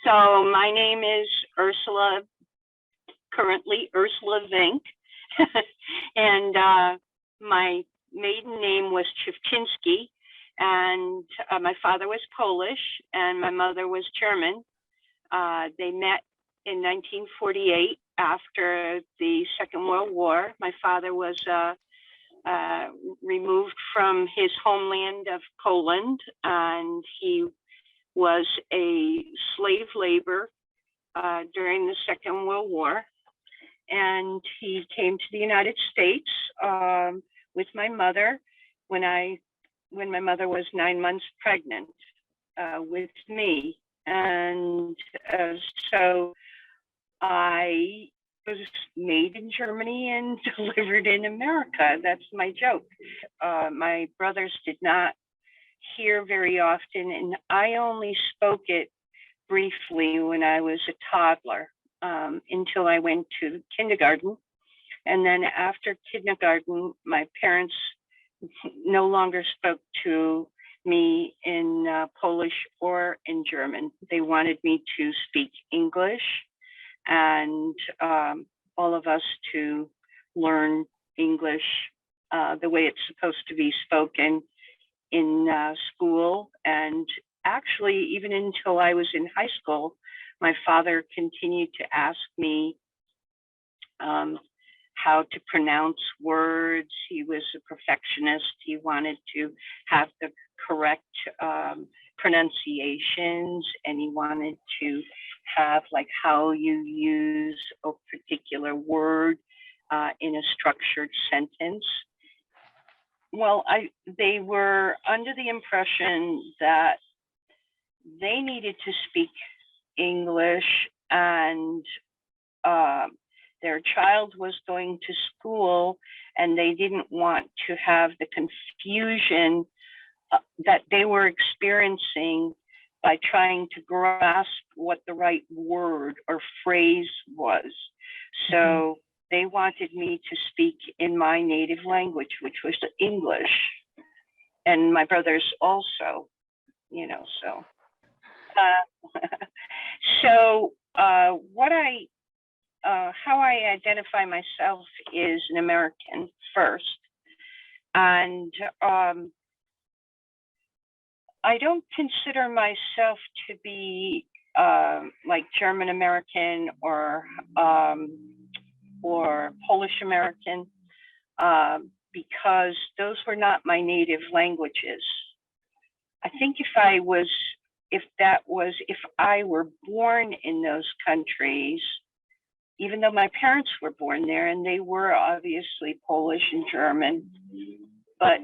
So my name is Ursula, currently Ursula Vinke, and my maiden name was Chivchinsky, and my father was Polish and my mother was German. They met in 1948 after the Second World War. My father was removed from his homeland of Poland, and he was a slave labor during the Second World War. And he came to the United States with my mother when my mother was 9 months pregnant with me. And so I was made in Germany and delivered in America. That's my joke. My brothers did not hear very often, and I only spoke it briefly when I was a toddler until I went to kindergarten. And then after kindergarten, my parents no longer spoke to me in Polish or in German. They wanted me to speak English and all of us to learn English the way it's supposed to be spoken in school. And actually, even until I was in high school, my father continued to ask me how to pronounce words. He was a perfectionist. He wanted to have the correct pronunciations, and he wanted to have like how you use a particular word in a structured sentence. Well, they were under the impression that they needed to speak English, and their child was going to school, and they didn't want to have the confusion that they were experiencing by trying to grasp what the right word or phrase was. So they wanted me to speak in my native language, which was English, and my brothers also, so. So how I identify myself is an American first, and I don't consider myself to be like German American or Polish American because those were not my native languages. I think if I were born in those countries, even though my parents were born there and they were obviously Polish and German, but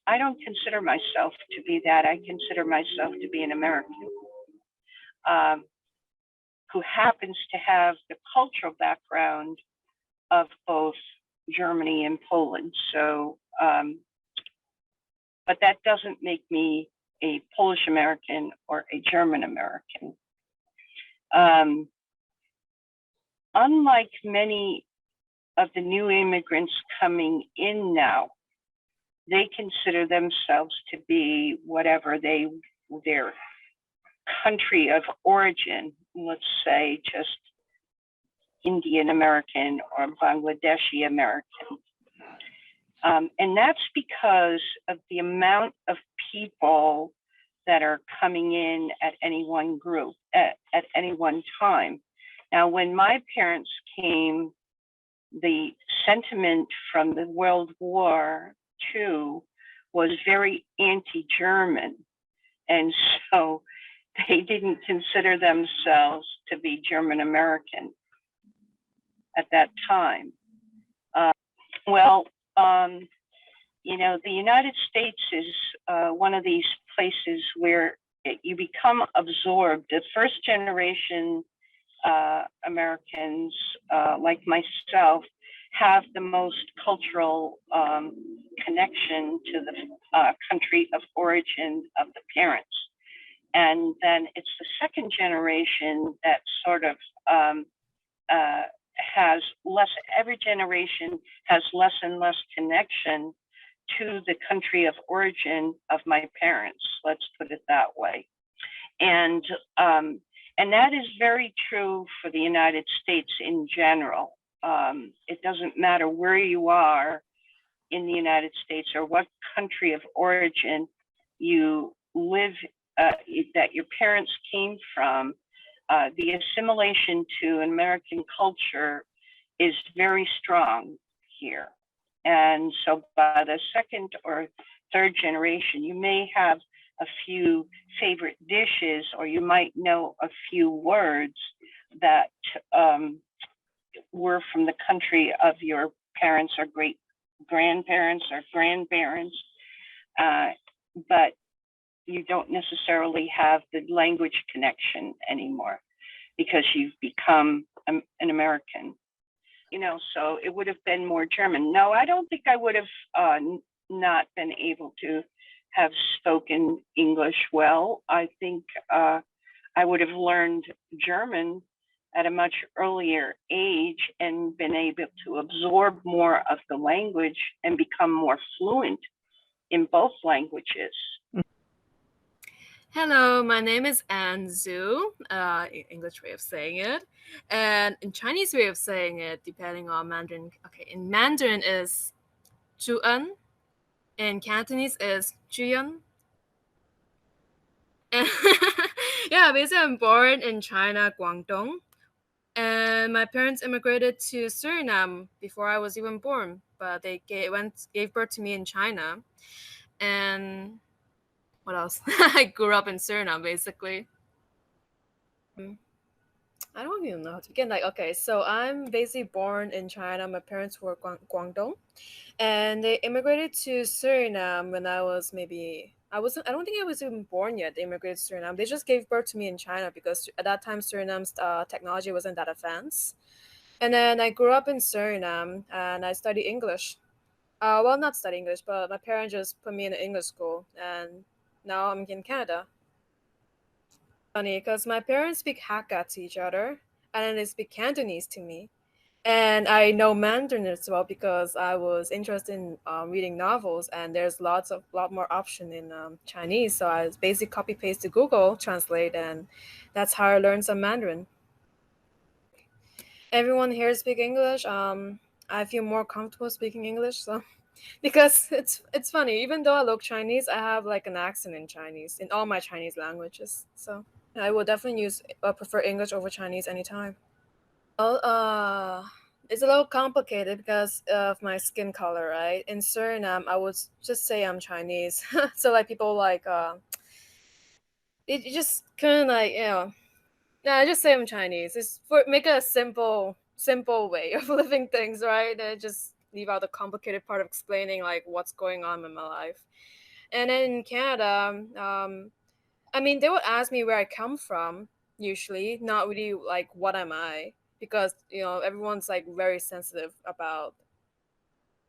I don't consider myself to be that. I consider myself to be an American who happens to have the cultural background of both Germany and Poland. So, but that doesn't make me a Polish American or a German American. Unlike many of the new immigrants coming in now, they consider themselves to be whatever their country of origin, let's say just Indian American or Bangladeshi American. And that's because of the amount of people that are coming in at any one group, at any one time. Now, when my parents came, the sentiment from the World War II was very anti-German. And so they didn't consider themselves to be German American at that time. The United States is one of these places where you become absorbed. The first generation Americans, like myself, have the most cultural connection to the country of origin of the parents. And then it's the second generation that sort of has less, every generation has less and less connection to the country of origin of my parents, let's put it that way. And that is very true for the United States in general. It doesn't matter where you are in the United States or what country of origin you live, that your parents came from. The assimilation to American culture is very strong here. And so by the second or third generation, you may have a few favorite dishes, or you might know a few words that were from the country of your parents or great grandparents or grandparents, but you don't necessarily have the language connection anymore because you've become an American. So it would have been more German. No, I don't think I would have not been able to have spoken English well. I think I would have learned German at a much earlier age and been able to absorb more of the language and become more fluent in both languages. Hello, my name is Anzu, English way of saying it. And in Chinese way of saying it, depending on Mandarin, okay, in Mandarin is Zhuan, in Cantonese is Zhuyan. Yeah, basically I'm born in China, Guangdong. And my parents immigrated to Suriname before I was even born, but they gave birth to me in China. And what else? I grew up in Suriname, basically. I don't even know how to begin. Like, okay, so I'm basically born in China. My parents were Guangdong, and they immigrated to Suriname when I was maybe I don't think I was even born yet. They immigrated to Suriname. They just gave birth to me in China because at that time Suriname's technology wasn't that advanced. And then I grew up in Suriname and I studied English. Well, not study English, but my parents just put me in an English school, and now I'm in Canada. Funny because my parents speak Hakka to each other, and then they speak Cantonese to me. And I know Mandarin as well because I was interested in reading novels, and there's lot more option in Chinese. So I basically copy paste to Google Translate, and that's how I learned some Mandarin. Everyone here speak English. I feel more comfortable speaking English, so because it's funny. Even though I look Chinese, I have like an accent in Chinese in all my Chinese languages. So I will definitely prefer English over Chinese anytime. Well, it's a little complicated because of my skin color, right? In Suriname, I would just say I'm Chinese. So like people like it just kind of like yeah, I just say I'm Chinese. It's for make a simple way of living things, right? And just leave out the complicated part of explaining like what's going on in my life. And then in Canada, I mean, they would ask me where I come from, usually, not really like what am I, because everyone's like very sensitive about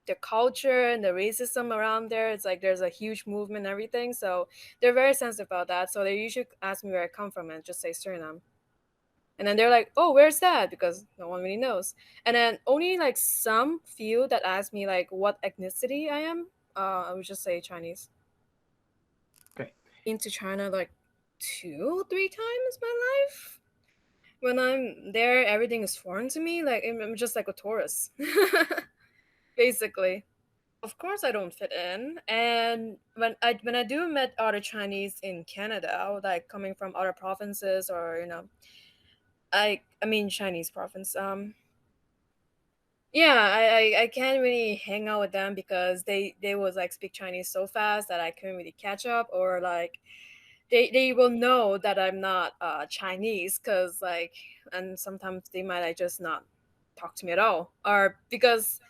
the culture and the racism around there. It's like there's a huge movement and everything, so they're very sensitive about that. So they usually ask me where I come from and just say Suriname. And then they're like, "Oh, where's that?" Because no one really knows. And then only like some few that ask me like what ethnicity I am, I would just say Chinese. Okay. Into China like 2-3 times my life. When I'm there, everything is foreign to me. Like I'm just like a tourist, basically. Of course, I don't fit in. And when I do met other Chinese in Canada, like coming from other provinces or I mean Chinese province. Yeah, I can't really hang out with them because they was like speak Chinese so fast that I couldn't really catch up, or like they will know that I'm not Chinese because like, and sometimes they might like just not talk to me at all, or because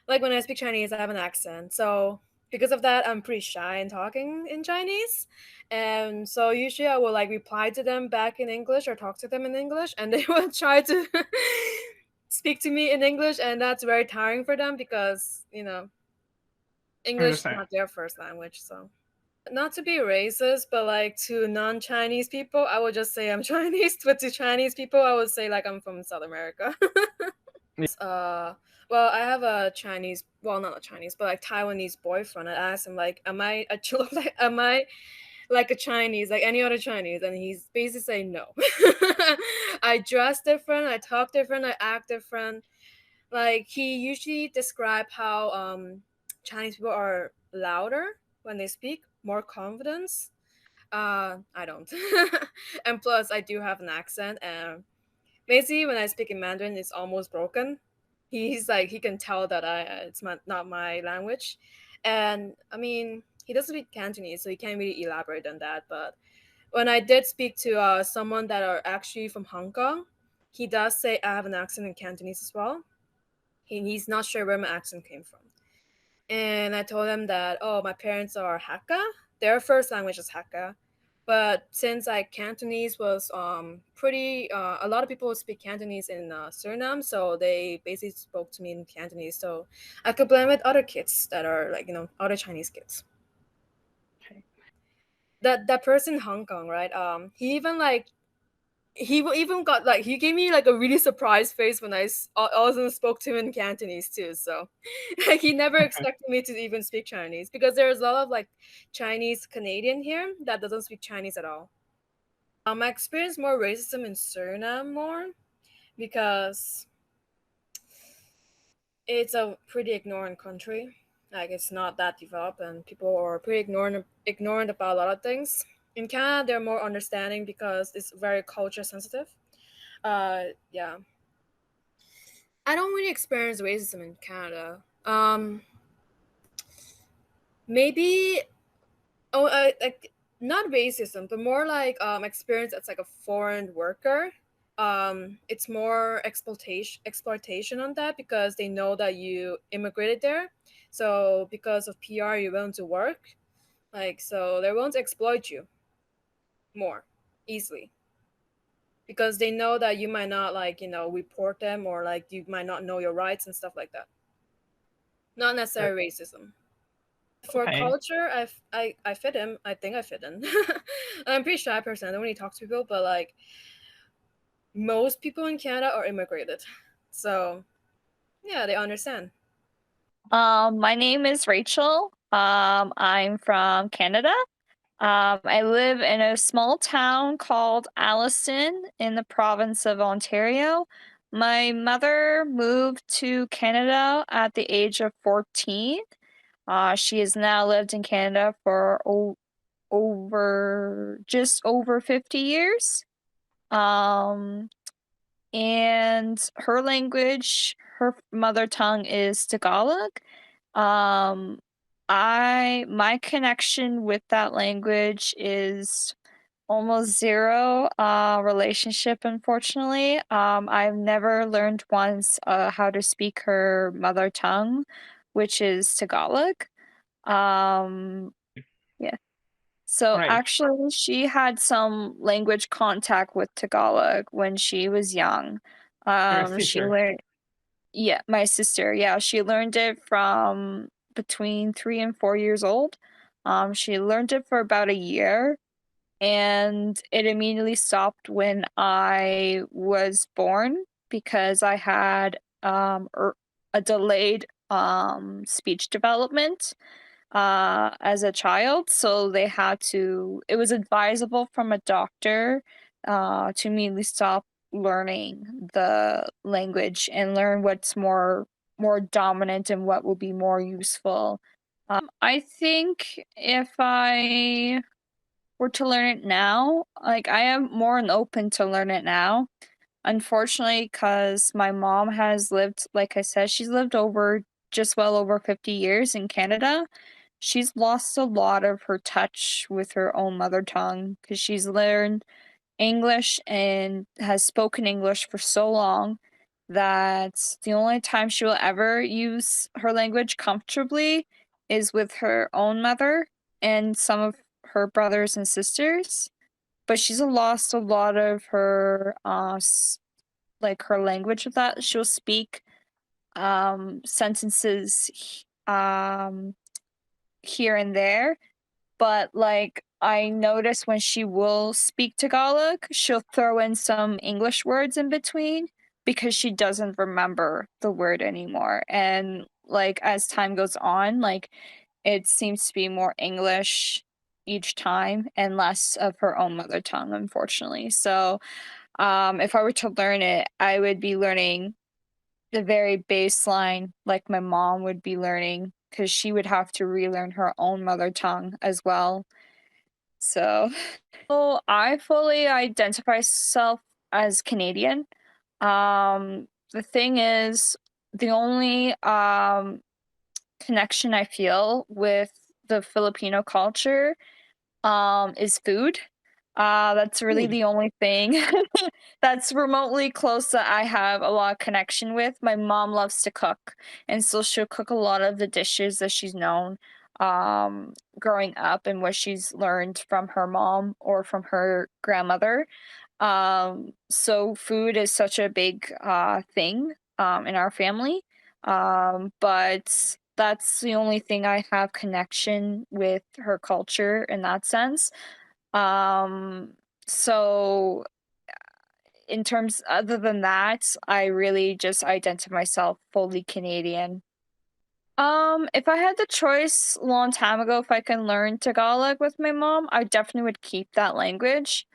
like when I speak Chinese I have an accent, so because of that I'm pretty shy in talking in Chinese, and so usually I will like reply to them back in English or talk to them in English, and they will try to speak to me in English, and that's very tiring for them because English is not their first language. So not to be racist, but like to non-Chinese people, I would just say I'm Chinese. But to Chinese people, I would say like I'm from South America. Well, I have a Chinese, well, not a Chinese, but like Taiwanese boyfriend. I asked him like, am I like a Chinese, like any other Chinese, and he's basically saying no. I dress different, I talk different, I act different. Like he usually describe how Chinese people are louder when they speak, more confidence. I don't. And plus I do have an accent, and basically when I speak in Mandarin it's almost broken. He's like he can tell that not my language. And I mean, he doesn't speak Cantonese, so he can't really elaborate on that. But when I did speak to someone that are actually from Hong Kong, he does say I have an accent in Cantonese as well. He's not sure where my accent came from. And I told him that, oh, my parents are Hakka. Their first language is Hakka. But since like Cantonese was pretty, a lot of people speak Cantonese in Suriname, so they basically spoke to me in Cantonese. So I could blame it other kids that are like, other Chinese kids. Okay. That person in Hong Kong, right? He even like he even got like he gave me like a really surprised face when I also spoke to him in Cantonese too. So like he never expected me to even speak Chinese, because there's a lot of like Chinese Canadian here that doesn't speak Chinese at all. I experienced more racism in Suriname more because it's a pretty ignorant country. Like it's not that developed, and people are pretty ignorant about a lot of things. In Canada, they're more understanding because it's very culture sensitive. Yeah, I don't really experience racism in Canada. Maybe like not racism, but more like experience as like a foreign worker. It's more exploitation on that, because they know that you immigrated there. So because of PR, you're willing to work. Like so, they're willing to exploit you more easily, because they know that you might not like report them, or like you might not know your rights and stuff like that. Not necessarily racism. For Okay. culture, I fit in. I think I fit in. I'm pretty shy person. I don't really talk to people, but like most people in Canada are immigrated, so yeah, they understand. My name is Rachel. I'm from Canada. I live in a small town called Alliston in the province of Ontario. My mother moved to Canada at the age of 14. She has now lived in Canada for just over 50 years. And her language, her mother tongue is Tagalog. My connection with that language is almost zero relationship, unfortunately. I've never learned once how to speak her mother tongue, which is Tagalog. Yeah. So Right. actually, she had some language contact with Tagalog when she was young. Your She sister. learned, yeah, my sister, yeah, she learned it from between 3 and 4 years old. She learned it for about a year, and it immediately stopped when I was born because I had a delayed speech development as a child, so it was advisable from a doctor to immediately stop learning the language and learn what's more dominant and what will be more useful. I think if I were to learn it now, like I am more than open to learn it now. Unfortunately, because my mom has lived, like I said, she's lived over just well over 50 years in Canada. She's lost a lot of her touch with her own mother tongue because she's learned English and has spoken English for so long that the only time she will ever use her language comfortably is with her own mother and some of her brothers and sisters. But she's lost a lot of her like her language with that. She'll speak sentences here and there, but like I notice when she will speak Tagalog, she'll throw in some English words in between because she doesn't remember the word anymore. And like as time goes on, like it seems to be more English each time and less of her own mother tongue, unfortunately. So if I were to learn it, I would be learning the very baseline like my mom would be learning, because she would have to relearn her own mother tongue as well. So, so I fully identify myself as Canadian. The thing is, the only connection I feel with the Filipino culture is food. That's really Food. the only thing that's remotely close that I have a lot of connection with. My mom loves to cook, and so she'll cook a lot of the dishes that she's known growing up and what she's learned from her mom or from her grandmother. So food is such a big thing in our family. But that's the only thing I have connection with her culture in that sense. Um, so in terms other than that, I really just identify myself fully Canadian. If I had the choice a long time ago if I can learn Tagalog with my mom, I definitely would keep that language.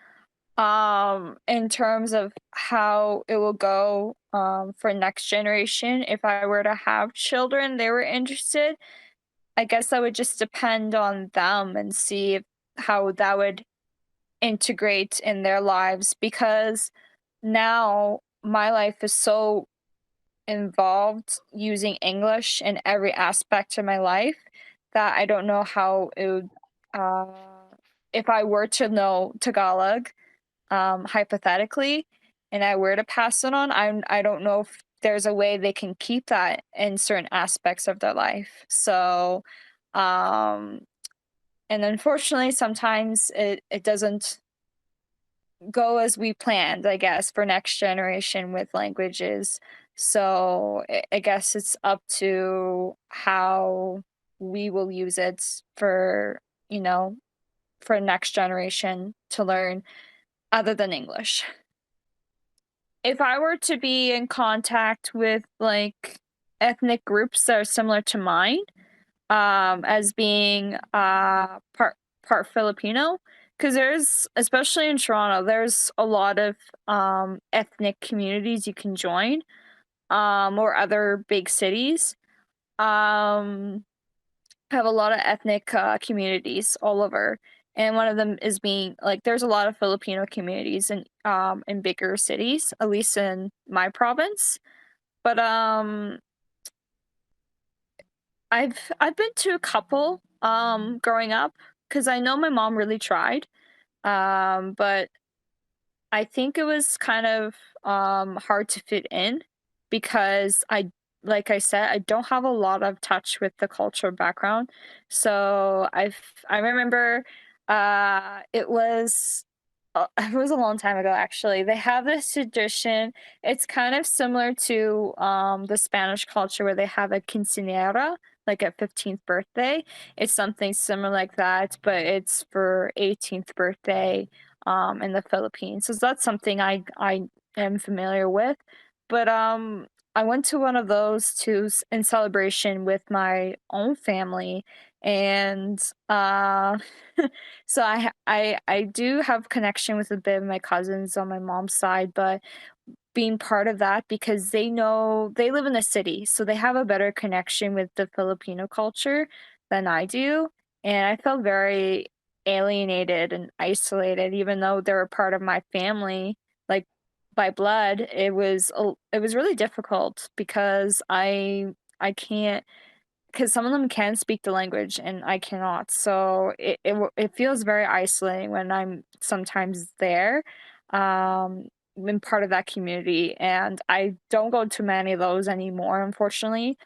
In terms of how it will go for next generation, if I were to have children, they were interested, I guess that would just depend on them and see how that would integrate in their lives, because now my life is so involved using English in every aspect of my life that I don't know how it would, uh, if I were to know Tagalog, hypothetically, and I were to pass it on, I don't know if there's a way they can keep that in certain aspects of their life. So, um, and unfortunately, sometimes it doesn't go as we planned, I guess, for next generation with languages. So I guess it's up to how we will use it for, you know, for next generation to learn other than English. If I were to be in contact with like ethnic groups that are similar to mine, as being part Filipino, because there's, especially in Toronto, there's a lot of ethnic communities you can join, or other big cities. Have a lot of ethnic communities all over, and one of them is being like there's a lot of Filipino communities in bigger cities, at least in my province. But I've been to a couple growing up, because I know my mom really tried. But I think it was kind of hard to fit in, because like I said, I don't have a lot of touch with the cultural background. So I remember it was it was a long time ago actually. They have this tradition. It's kind of similar to the Spanish culture where they have a quinceañera, like a 15th birthday. It's something similar like that, but it's for 18th birthday in the Philippines. So that's something I am familiar with. But I went to one of those in celebration with my own family, and so I do have connection with a bit of my cousins on my mom's side, but being part of that, because they know they live in the city, so they have a better connection with the Filipino culture than I do. And I felt very alienated and isolated, even though they're a part of my family, like by blood. It was really difficult because I can't, because some of them can speak the language and I cannot. So it feels very isolating when I'm sometimes there, been part of that community, and I don't go to many of those anymore, unfortunately.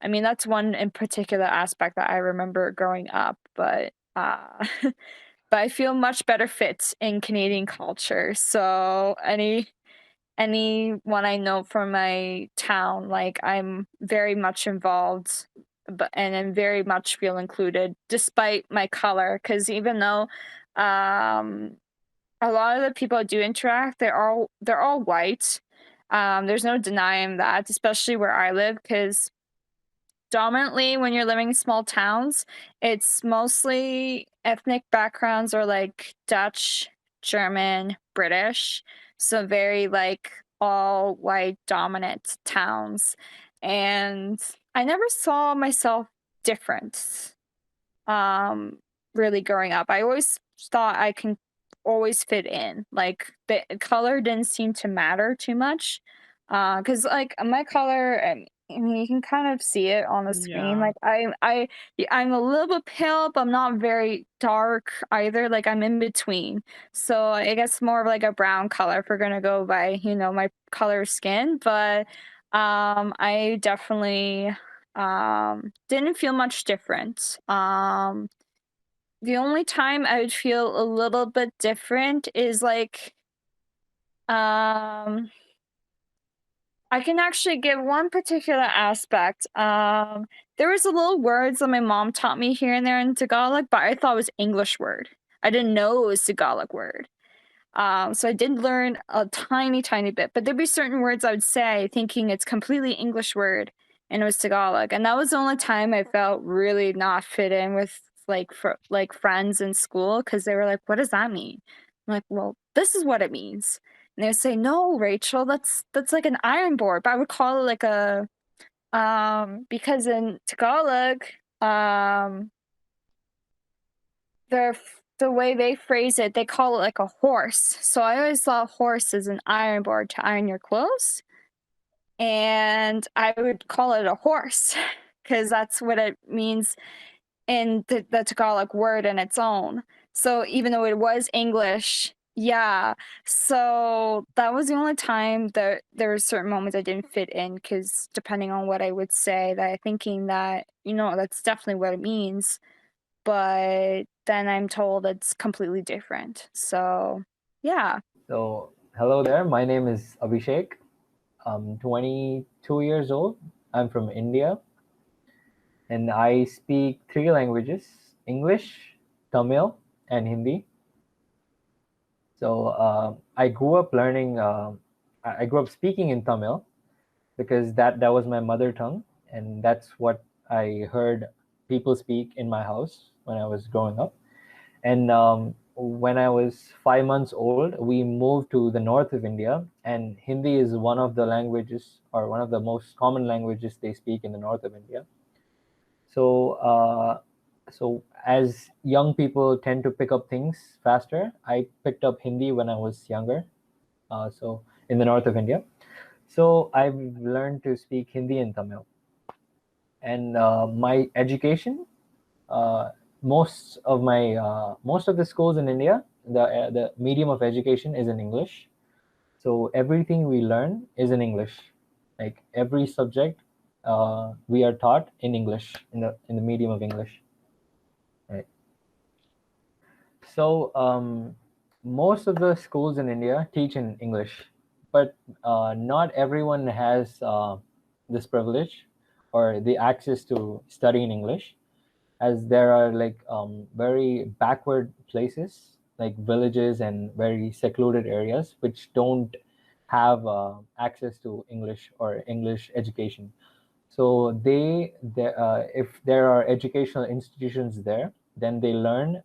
I mean, that's one in particular aspect that I remember growing up, but but I feel much better fit in Canadian culture. So anyone I know from my town, like I'm very much involved, and I very much feel included despite my color. Because even though um, a lot of the people I do interact, they're all white. There's no denying that, especially where I live, because dominantly when you're living in small towns, it's mostly ethnic backgrounds or like Dutch, German, British. So very like all white dominant towns. And I never saw myself different really growing up. I always thought I can always fit in. Like the color didn't seem to matter too much. Cause like my color, I mean, you can kind of see it on the screen. Yeah. Like I'm a little bit pale, but I'm not very dark either. Like I'm in between. So I guess more of like a brown color if we're gonna go by, you know, my color of skin. But I definitely didn't feel much different. The only time I would feel a little bit different is like I can actually give one particular aspect. There was a little words that my mom taught me here and there in Tagalog, but I thought it was English word. I didn't know it was Tagalog word. So I did learn a tiny, tiny bit, but there'd be certain words I would say thinking it's completely English word and it was Tagalog. And that was the only time I felt really not fit in with like friends in school because they were like, what does that mean? I'm like, well, this is what it means. And they would say, no, Rachel, that's like an iron board. But I would call it like a because in Tagalog, the way they phrase it, they call it like a horse. So I always thought horse is an iron board to iron your clothes. And I would call it a horse because that's what it means in the Tagalog word in its own. So even though it was English, yeah. So that was the only time that there were certain moments I didn't fit in because depending on what I would say, that thinking that, you know, that's definitely what it means. But then I'm told it's completely different. So, yeah. So, hello there. My name is Abhishek. I'm 22 years old. I'm from India. And I speak 3 languages: English, Tamil, and Hindi. So, I grew up learning, I grew up speaking in Tamil because that was my mother tongue. And that's what I heard people speak in my house when I was growing up. And when I was 5 months old, we moved to the north of India, and Hindi is one of the languages, or one of the most common languages they speak in the north of India. So, so as young people tend to pick up things faster, I picked up Hindi when I was younger. So in the north of India, so I've learned to speak Hindi and Tamil. And my education. Most of the schools in India, the medium of education is in English. So everything we learn is in English. Like every subject, we are taught in English, in the medium of English. Right. So most of the schools in India teach in English, but not everyone has this privilege or the access to study in English, as there are like very backward places like villages and very secluded areas which don't have access to English or English education. So if there are educational institutions there, then they learn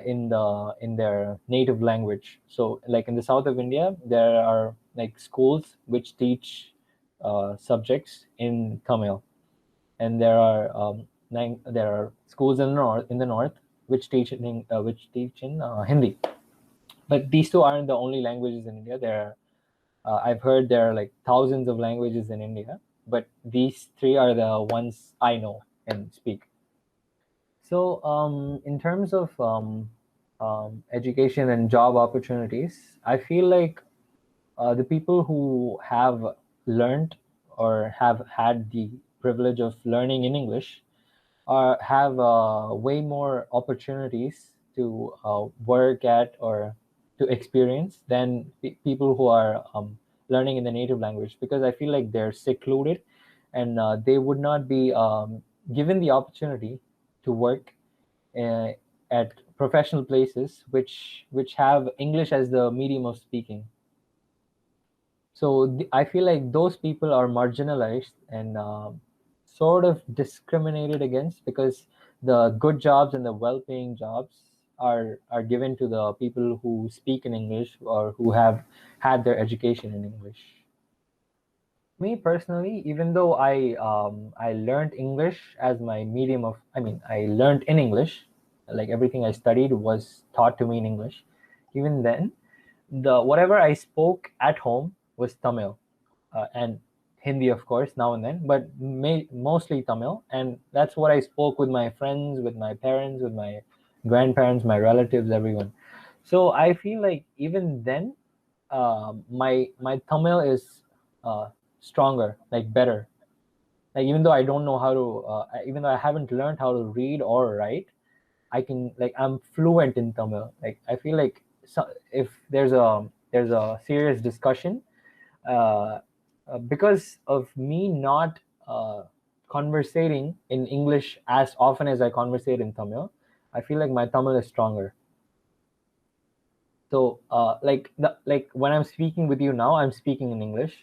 in their native language. So like in the south of India, there are like schools which teach subjects in Tamil, and there are schools in the north which teach in Hindi. But these two aren't the only languages in India. I've heard there are like thousands of languages in India, but these 3 are the ones I know and speak. So in terms of education and job opportunities, I feel like the people who have learned or have had the privilege of learning in English have way more opportunities to work at or to experience than people who are learning in the native language, because I feel like they're secluded and they would not be given the opportunity to work uh, at professional places which have English as the medium of speaking. So I feel like those people are marginalized, and sort of discriminated against, because the good jobs and the well-paying jobs are given to the people who speak in English or who have had their education in English. Me personally, even though I learned English as my medium of, I learned in English, like everything I studied was taught to me in English. Even then, whatever I spoke at home was Tamil, and Hindi, of course, now and then, but mostly Tamil. And that's what I spoke with my friends, with my parents, with my grandparents, my relatives, everyone. So I feel like even then, my Tamil is stronger, like better. Like even though I don't know how to, even though I haven't learned how to read or write, I can, like, I'm fluent in Tamil. Like I feel like if there's a serious discussion, because of me not conversating in English as often as I conversate in Tamil, I feel like my Tamil is stronger. So like when I'm speaking with you now, I'm speaking in English.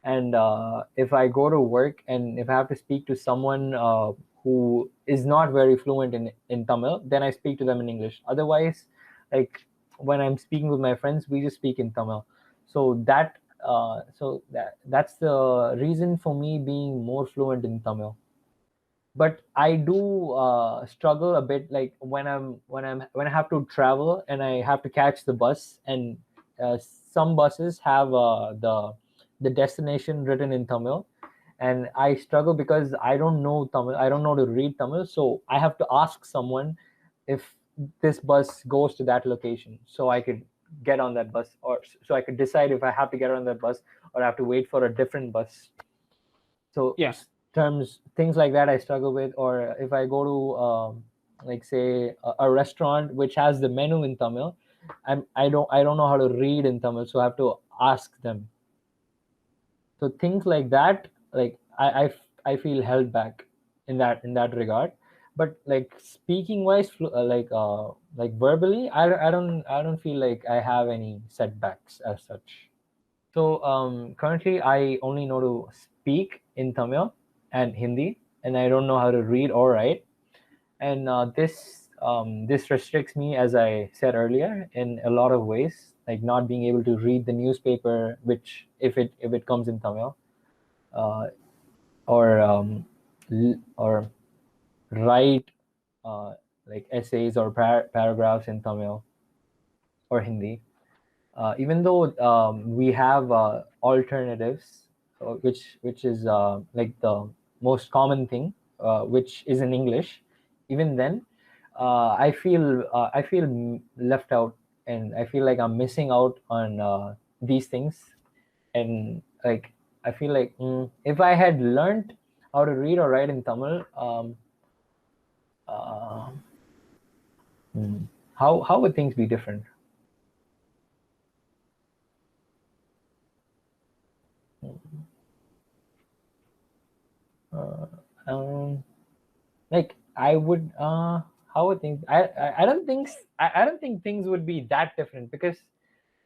And if I go to work and if I have to speak to someone who is not very fluent in Tamil, then I speak to them in English. Otherwise, like when I'm speaking with my friends, we just speak in Tamil. So that's the reason for me being more fluent in Tamil. But I do struggle a bit, like when I have to travel and I have to catch the bus, and some buses have the destination written in Tamil, and I struggle because I don't know Tamil. I don't know to read Tamil, so I have to ask someone if this bus goes to that location, so I could get on that bus, or so I could decide if I have to get on that bus or I have to wait for a different bus. So Yeah. things like that I struggle with. Or if I go to like say a restaurant which has the menu in Tamil, I don't know how to read in Tamil, so I have to ask them. So things like that, like I feel held back in that regard. But like speaking wise, like verbally, I don't feel like I have any setbacks as such. So currently I only know to speak in Tamil and Hindi, and I don't know how to read or write. And this restricts me, as I said earlier, in a lot of ways, like not being able to read the newspaper, which if it comes in Tamil, uh, or write like essays or paragraphs in Tamil or Hindi. Even though we have alternatives, which is like the most common thing, which is in English. Even then, I feel left out, and I feel like I'm missing out on these things. And like I feel like if I had learned how to read or write in Tamil, uh, how would things be different? Uh, like I would how would things I don't think I don't think things would be that different, because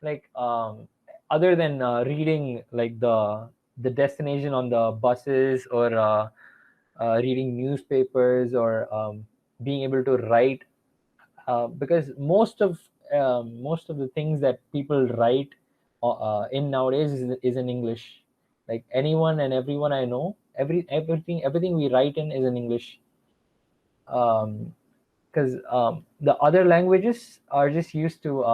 like other than reading like the destination on the buses, or reading newspapers, or being able to write, because most of the things that people write in nowadays is in English. Like anyone and everyone I know, everything we write in is in English. Because the other languages are just used to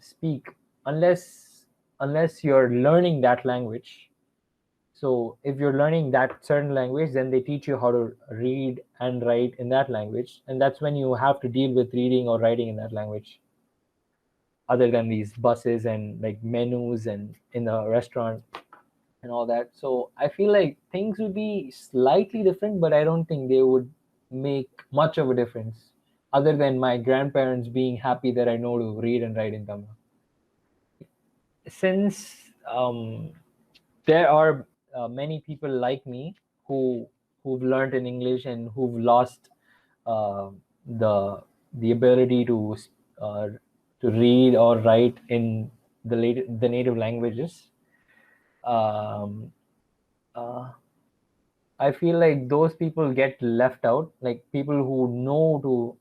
speak, unless you're learning that language. So if you're learning that certain language, then they teach you how to read and write in that language, and that's when you have to deal with reading or writing in that language, other than these buses and like menus and in the restaurant and all that. So I feel like things would be slightly different, but I don't think they would make much of a difference, other than my grandparents being happy that I know to read and write in Tamil. Since there are many people like me who've learned in English and who've lost uh, the ability uh, to read or write in the native languages. Um, uh, I feel like those people get left out, like people who know to,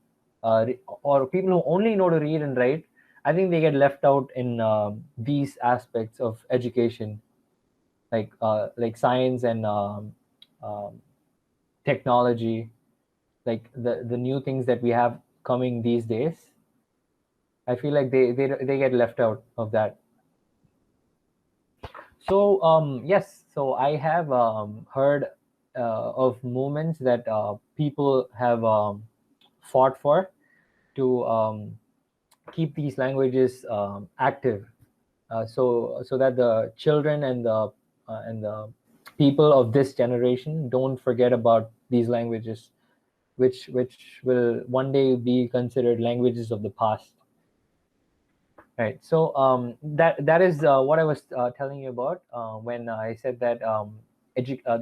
or people who only know to read and write. I think they get left out in these aspects of education, like science and technology, like the new things that we have coming these days. I feel like they get left out of that. So yes, so I have heard of movements that people have fought for to keep these languages active, so that the children and the people of this generation don't forget about these languages, which will one day be considered languages of the past. Right. So that is what I was telling you about when I said that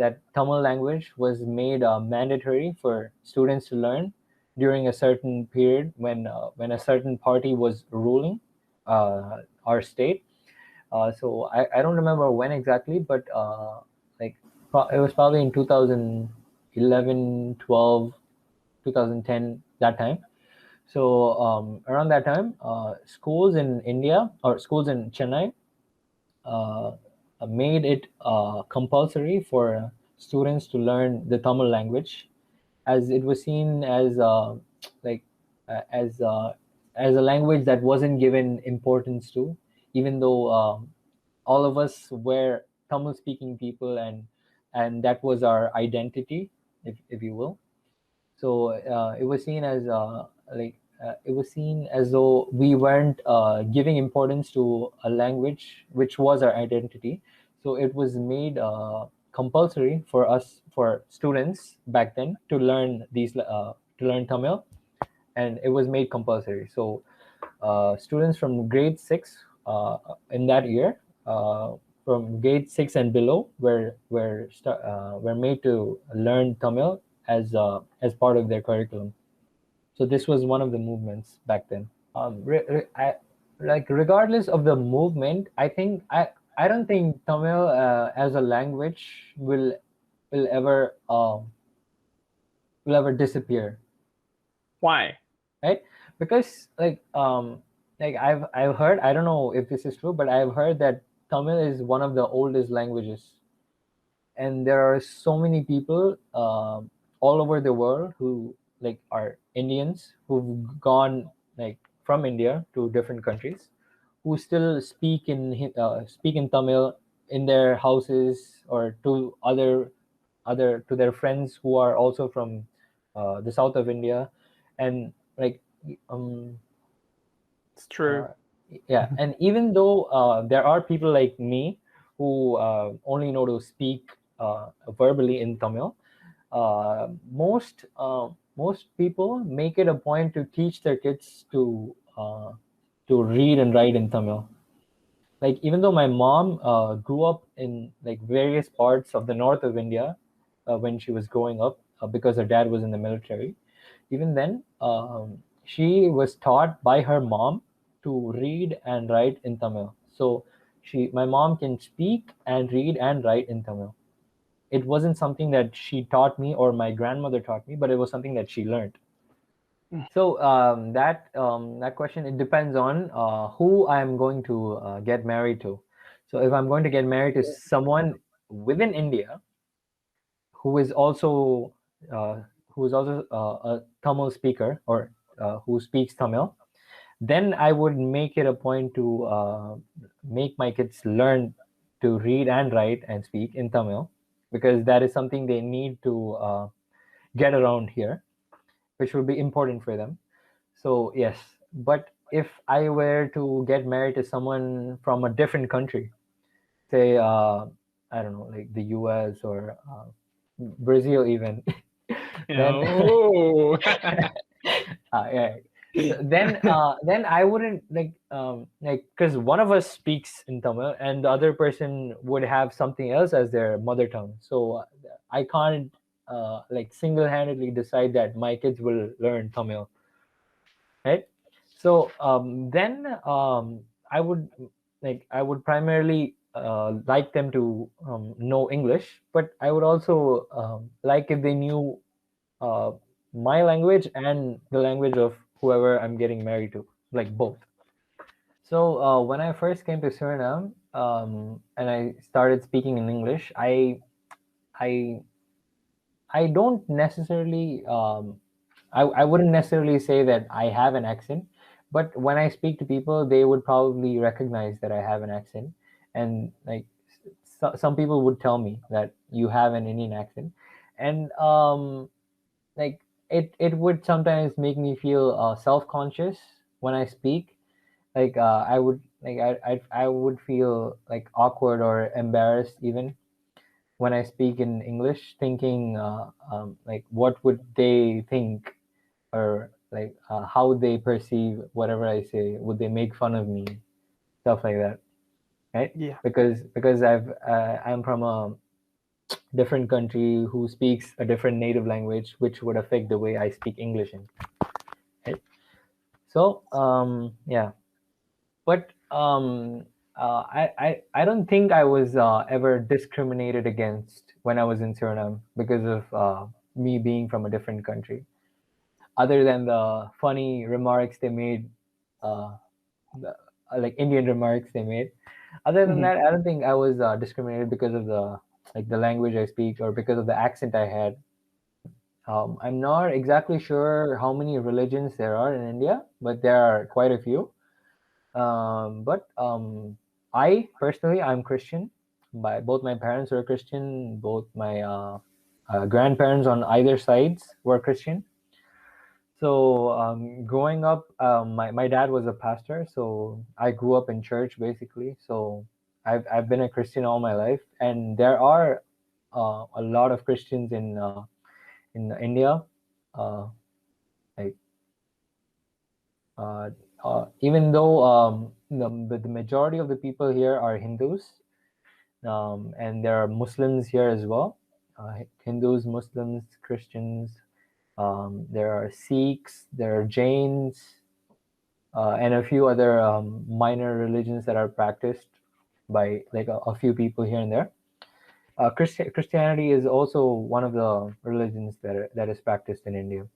that Tamil language was made mandatory for students to learn during a certain period when a certain party was ruling our state. So I don't remember when exactly, but like it was probably in 2011, 12, 2010, that time. So around that time, schools in India or schools in Chennai uh, made it compulsory for students to learn the Tamil language, as it was seen as like uh, as uh, as a language that wasn't given importance to, even though all of us were Tamil speaking people, and that was our identity, if you will. So it was seen as it was seen as though we weren't giving importance to a language which was our identity. So it was made compulsory for us, for students back then, to learn Tamil, and it was made compulsory. So students from grade 6 in that year, from grade 6 and below, were made to learn Tamil as part of their curriculum. So this was one of the movements back then. Regardless of the movement, I don't think Tamil as a language will ever disappear. Why? Right? Because I've heard, I don't know if this is true, but I've heard that Tamil is one of the oldest languages, and there are so many people all over the world who are Indians who've gone from India to different countries, who still speak in Tamil in their houses, or to to their friends who are also from the south of India. And um It's true. yeah, and even though there are people like me who only know to speak verbally in Tamil, most people make it a point to teach their kids to read and write in Tamil. Like, even though my mom grew up in various parts of the north of India when she was growing up, because her dad was in the military, even then she was taught by her mom to read and write in Tamil. So my mom can speak and read and write in Tamil. It wasn't something that she taught me or my grandmother taught me, but it was something that she learned. So that question, it depends on who I'm going to get married to. So if I'm going to get married to someone within India who is also uh, a Tamil speaker, or who speaks Tamil, then I would make it a point to make my kids learn to read and write and speak in Tamil, because that is something they need to get around here, which will be important for them. So yes, but if I were to get married to someone from a different country, say I don't know, like the US or Brazil even, then No. yeah. So then I wouldn't because one of us speaks in Tamil and the other person would have something else as their mother tongue. So I can't single-handedly decide that my kids will learn Tamil, right? So then I would primarily like them to know English, but I would also like if they knew my language and the language of whoever I'm getting married to, like both. So when I first came to Suriname and I started speaking in English, I don't necessarily I wouldn't necessarily say that I have an accent, but when I speak to people, they would probably recognize that I have an accent, and like some people would tell me that you have an Indian accent, and like it would sometimes make me feel self-conscious when I speak. Like I would like I would feel like awkward or embarrassed even when I speak in English, thinking like what would they think, or like how they perceive whatever I say. Would they make fun of me? Stuff like that, right? Yeah. Because I'm from a different country who speaks a different native language, which would affect the way I speak English in. Right? So yeah, but I don't think I was ever discriminated against when I was in Suriname because of me being from a different country. Other than the funny remarks they made, the, like Indian remarks they made. Other than Mhm. that, I don't think I was discriminated because of the language I speak or because of the accent I had. I'm not exactly sure how many religions there are in India, but there are quite a few. But I personally, I'm Christian. Both my parents were Christian. Both my grandparents on either sides were Christian. So growing up, my dad was a pastor, so I grew up in church basically. So I've been a Christian all my life, and there are a lot of Christians in India. Uh, like even though the majority of the people here are Hindus, and there are Muslims here as well. Hindus, Muslims, Christians. There are Sikhs, there are Jains, and a few other minor religions that are practiced by like a few people here and there. Christianity is also one of the religions that is practiced in India.